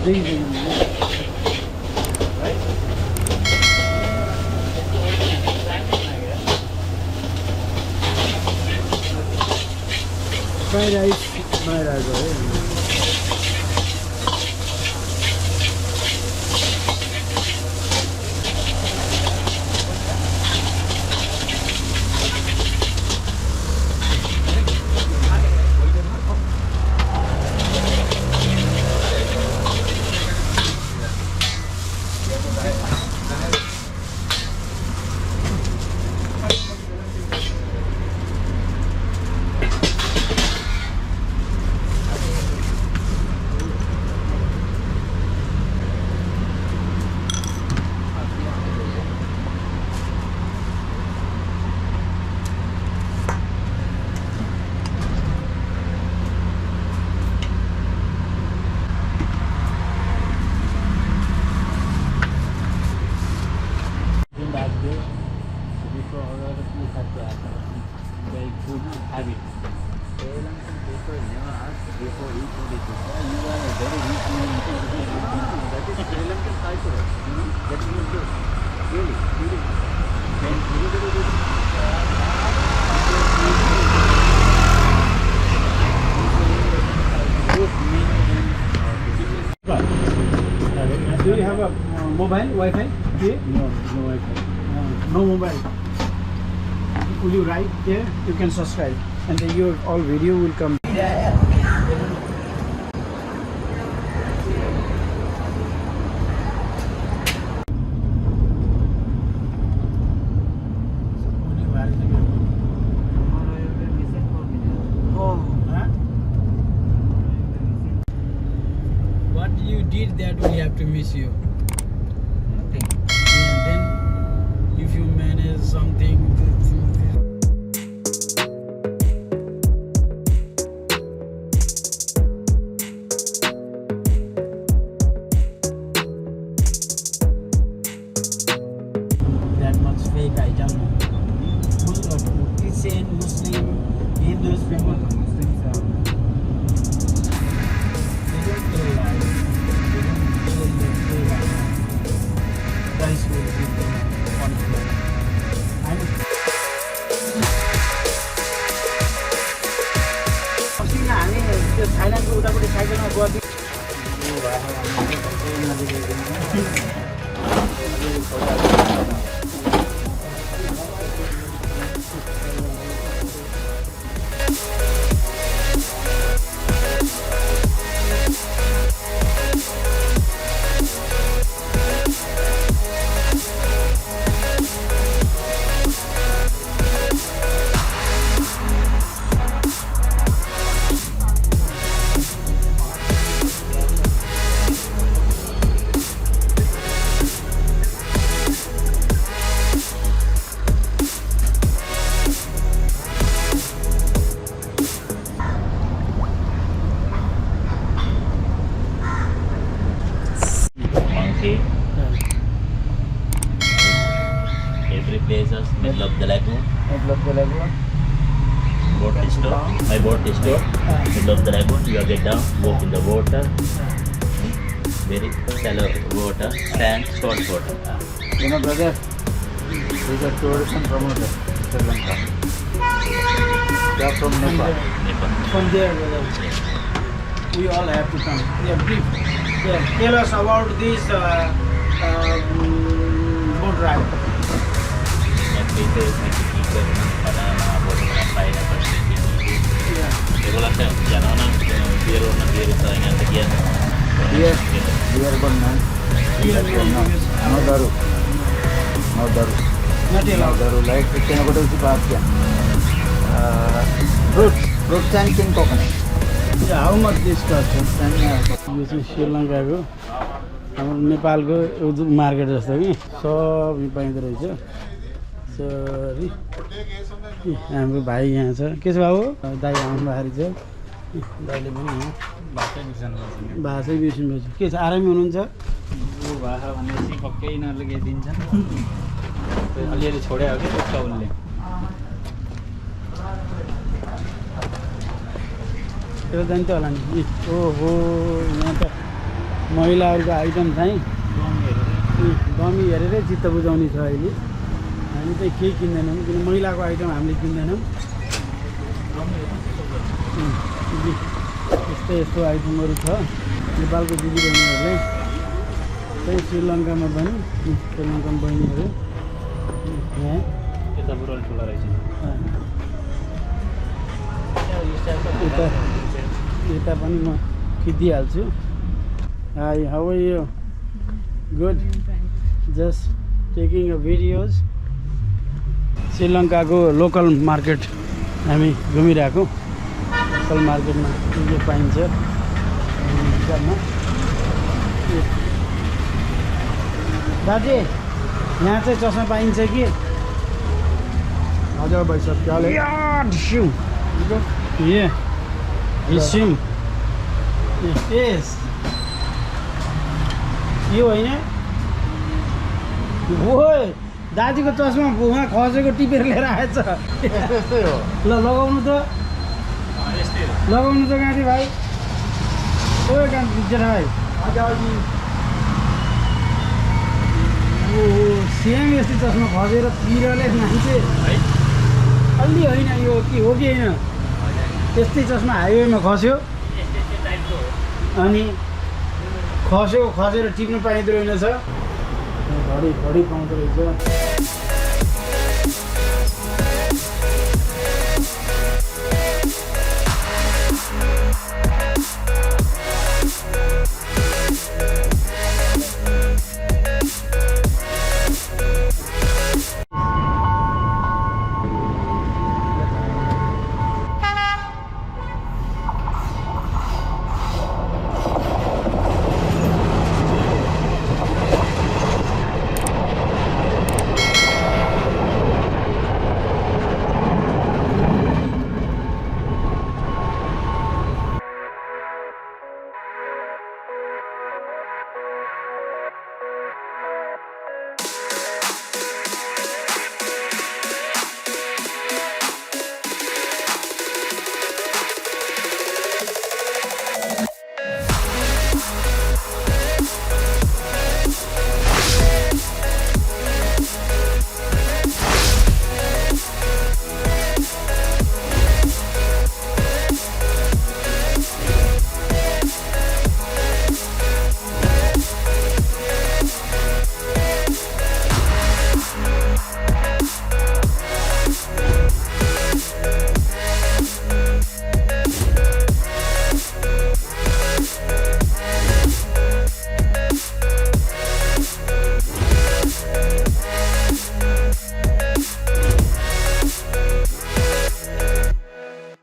Fried rice बनाइरहेको है Do you have a mobile Wi-Fi here? No Wi-Fi. No mobile. Will you write there? You can subscribe, and then your all video will come. What you did that we have to miss you. Nothing. And then if you manage something. That much fake item. Christian, Muslim, Hindus people. Muslims are. They don't tell lies. They don't tell the lies. Guys will give them confidence. हामी त्यो थाइल्यान्डको उतापट्टि साइकलमा गयो Every place is middle of the lagoon. Middle of the lagoon. Boat stop. My boat stop. Middle of the lagoon. You get down, walk in the water. Very shallow water, sand, salt water. You know, brother, he's a tourism promoter, Sri Lanka. They are from Nepal. From there, brother. We all have to come. Yeah, brief. Yeah, tell us about this boat ride. Places like Eagle, banana, watermelon, pineapple, regular janana, beer on beer is again. Beer man. No daru. No daru. Not No allowed. daru. Like it's not going to be fruits and king coconut. Yeah, how much this cost? यो चाहिँ श्रीलङ्काको हाम्रो नेपालको market जस्तो कि सब पाइँदो रहेछ सरी हाम्रो भाइ यहाँ छ के छ बाबु दाइ आउनु भएको छ दाइले पनि यहाँ भाषै बिर्सिनु के छ आरामै हुनुहुन्छ यो भाषा भनेपछि पक्कै यिनीहरूले केही दिन्छन् अलिअलि छोड्यो हो कि त्यसको उसले त्यो जान्थ्यो होला नि ओहो यहाँ त महिलाहरूको आइटम चाहिँ गमी हेरेरै चित्त बुझाउने छ अहिले। हामी चाहिँ केही किन्दैनौँ किन महिलाको आइटम हामीले किन्दैनौँ। यस्तो आइटमहरू छ नेपालको दिदीबहिनीहरूले चाहिँ श्रीलङ्कामा पनि श्रीलङ्कन बहिनीहरू यहाँ यता बुढो ठुलो रहेछ यता पनि म खिचिदिइहाल्छु। Hi how are you? Good, just taking a videos. श्रीलङ्काको लोकल मार्केट हामी घुमिरहेको। लोकल मार्केटमा के पाइन्छ दाजु यहाँ चाहिँ चस्मा पाइन्छ कि? हजुर भाइ साहब क्या हाल है? Yeah, it's him. Yes. यो होइन हो दाजुको चस्मा उहाँ खसेको टिपेर लिएर आएछ। यस्तै हो। ल लगाउनु त गाँधी भाइ। ओ गाँधी जेठा भाइ सेम यस्तै चस्मा खसेर पिरले मान्छे अलि होइन यो के हो कि होइन त्यस्तै चस्मा हाइवेमा खस्यो अनि खसेर टिप्नु पाइँदो रहेनछ। घडी पाउँदो रहेछ।